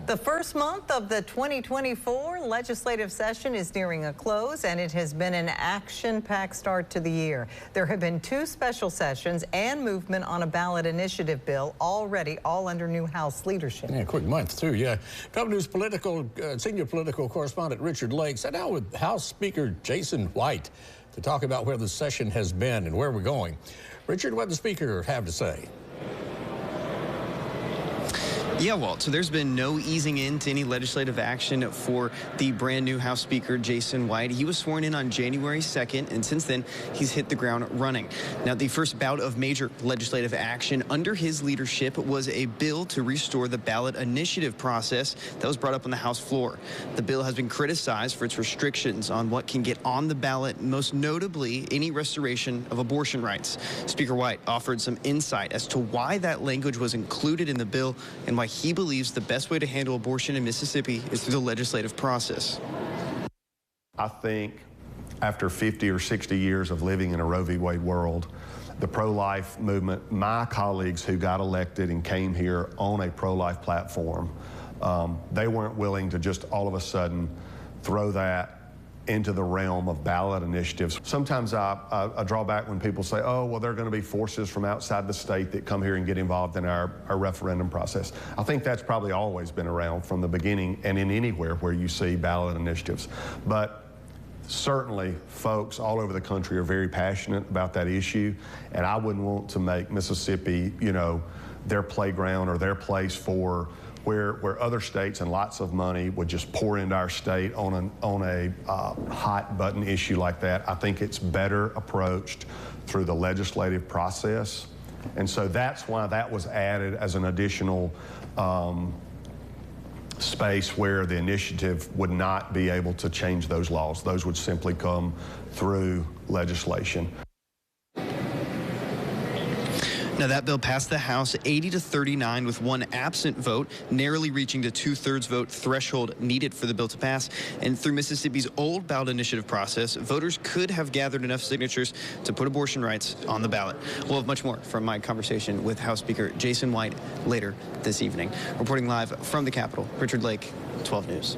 The first month of the 2024 legislative session is nearing a close, and it has been an action-packed start to the year. There have been 2 special sessions and movement on a ballot initiative bill already, all under new House leadership. Yeah, quick month, too, yeah. 12 News senior political correspondent Richard Lake sat down with House Speaker Jason White to talk about where the session has been and where we're going. Richard, what did the Speaker have to say? Yeah, Walt, so there's been no easing into any legislative action for the brand new House Speaker, Jason White. He was sworn in on January 2nd, and since then, he's hit the ground running. Now, the first bout of major legislative action under his leadership was a bill to restore the ballot initiative process that was brought up on the House floor. The bill has been criticized for its restrictions on what can get on the ballot, most notably any restoration of abortion rights. Speaker White offered some insight as to why that language was included in the bill and why he believes the best way to handle abortion in Mississippi is through the legislative process. I think after 50 or 60 years of living in a Roe v. Wade world, the pro-life movement, my colleagues who got elected and came here on a pro-life platform, they weren't willing to just all of a sudden throw that into the realm of ballot initiatives. Sometimes I draw back when people say, oh, well, there are going to be forces from outside the state that come here and get involved in our referendum process. I think that's probably always been around from the beginning and in anywhere where you see ballot initiatives. But certainly, folks all over the country are very passionate about that issue, and I wouldn't want to make Mississippi, you know, their playground or their place for where other states and lots of money would just pour into our state on a hot button issue like that. I think it's better approached through the legislative process. And so that's why that was added as an additional space where the initiative would not be able to change those laws. Those would simply come through legislation. Now, that bill passed the House 80-39 with 1 absent vote, narrowly reaching the 2/3 vote threshold needed for the bill to pass. And through Mississippi's old ballot initiative process, voters could have gathered enough signatures to put abortion rights on the ballot. We'll have much more from my conversation with House Speaker Jason White later this evening. Reporting live from the Capitol, Richard Lake, 12 News.